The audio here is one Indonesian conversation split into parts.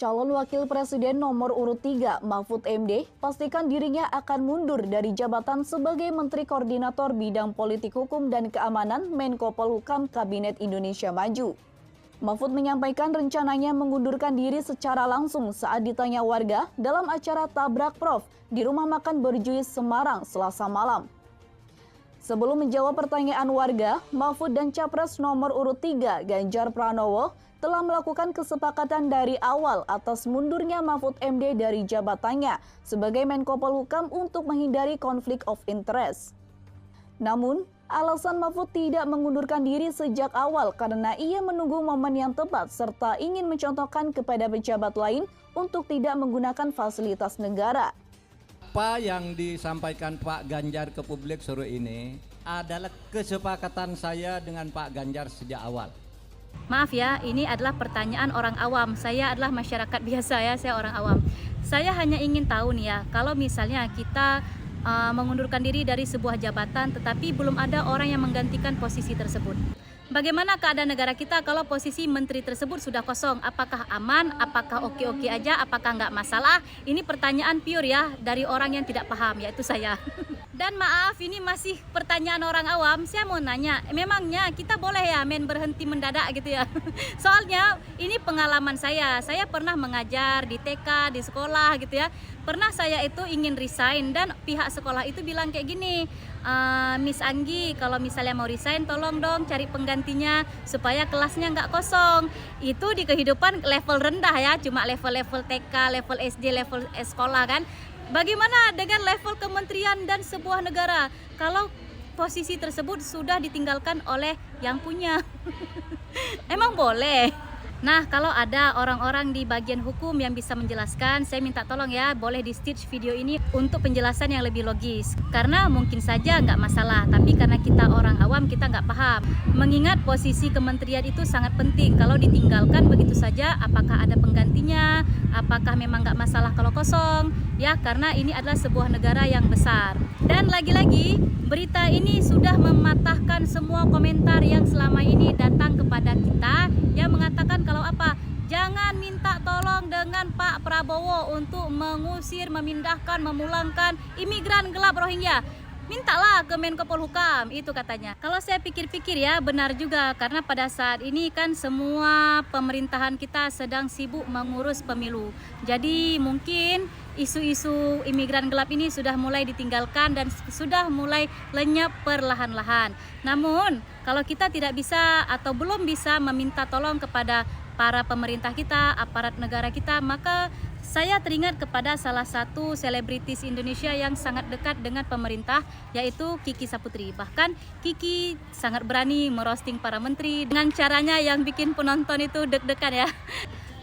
Calon Wakil Presiden nomor urut 3, Mahfud MD, pastikan dirinya akan mundur dari jabatan sebagai Menteri Koordinator Bidang Politik Hukum dan Keamanan Menko Polhukam Kabinet Indonesia Maju. Mahfud menyampaikan rencananya mengundurkan diri secara langsung saat ditanya warga dalam acara Tabrak Prof di Rumah Makan Berjuis Semarang, Selasa malam. Sebelum menjawab pertanyaan warga, Mahfud dan Capres nomor urut 3, Ganjar Pranowo, telah melakukan kesepakatan dari awal atas mundurnya Mahfud MD dari jabatannya sebagai Menko Polhukam untuk menghindari konflik of interest. Namun, alasan Mahfud tidak mengundurkan diri sejak awal karena ia menunggu momen yang tepat serta ingin mencontohkan kepada pejabat lain untuk tidak menggunakan fasilitas negara. Apa yang disampaikan Pak Ganjar ke publik sore ini adalah kesepakatan saya dengan Pak Ganjar sejak awal. Maaf ya, ini adalah pertanyaan orang awam. Saya adalah masyarakat biasa ya, saya orang awam. Saya hanya ingin tahu nih ya, kalau misalnya kita mengundurkan diri dari sebuah jabatan tetapi belum ada orang yang menggantikan posisi tersebut. Bagaimana keadaan negara kita kalau posisi menteri tersebut sudah kosong? Apakah aman? Apakah oke-oke aja? Apakah nggak masalah? Ini pertanyaan pure ya dari orang yang tidak paham, yaitu saya. Dan maaf, ini masih pertanyaan orang awam. Saya mau nanya, memangnya kita boleh ya berhenti mendadak gitu ya? Soalnya ini pengalaman saya pernah mengajar di TK, di sekolah gitu ya. Pernah saya itu ingin resign dan pihak sekolah itu bilang kayak gini, Miss Anggi, kalau misalnya mau resign tolong dong cari penggantinya supaya kelasnya nggak kosong. Itu di kehidupan level rendah ya, cuma level-level TK, level SD, level sekolah kan. Bagaimana dengan level kementerian dan sebuah negara kalau posisi tersebut sudah ditinggalkan oleh yang punya? Emang boleh? Nah, kalau ada orang-orang di bagian hukum yang bisa menjelaskan, saya minta tolong ya, boleh di stitch video ini untuk penjelasan yang lebih logis. Karena mungkin saja nggak masalah, tapi karena kita orang awam, kita nggak paham. Mengingat posisi kementerian itu sangat penting. Kalau ditinggalkan begitu saja, apakah ada penggantinya? Apakah memang nggak masalah kalau kosong? Ya, karena ini adalah sebuah negara yang besar. Dan lagi-lagi, berita ini sudah mematahkan semua komentar yang selama ini datang kepada kita yang mengatakan kalau apa? Jangan minta tolong dengan Pak Prabowo untuk mengusir, memindahkan, memulangkan imigran gelap Rohingya. Mintalah ke Menko Polhukam, itu katanya. Kalau saya pikir-pikir ya benar juga, karena pada saat ini kan semua pemerintahan kita sedang sibuk mengurus pemilu. Jadi mungkin isu-isu imigran gelap ini sudah mulai ditinggalkan dan sudah mulai lenyap perlahan-lahan. Namun kalau kita tidak bisa atau belum bisa meminta tolong kepada para pemerintah kita, aparat negara kita, maka saya teringat kepada salah satu selebritis Indonesia yang sangat dekat dengan pemerintah, yaitu Kiki Saputri. Bahkan Kiki sangat berani merosting para menteri dengan caranya yang bikin penonton itu deg-degan ya.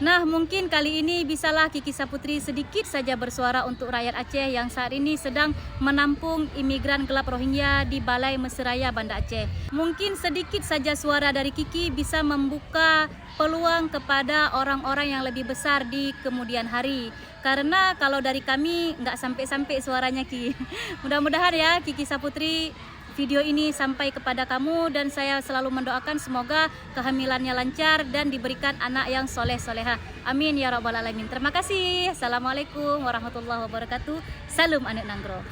Nah, mungkin kali ini bisalah Kiki Saputri sedikit saja bersuara untuk rakyat Aceh yang saat ini sedang menampung imigran gelap Rohingya di Balai Meseraya, Banda Aceh. Mungkin sedikit saja suara dari Kiki bisa membuka peluang kepada orang-orang yang lebih besar di kemudian hari. Karena kalau dari kami nggak sampai-sampai suaranya Ki. Mudah-mudahan ya Kiki Saputri video ini sampai kepada kamu dan saya selalu mendoakan semoga kehamilannya lancar dan diberikan anak yang soleh-soleha. Amin ya rabbal alamin. Terima kasih. Assalamualaikum warahmatullahi wabarakatuh. Salam anak Nanggro.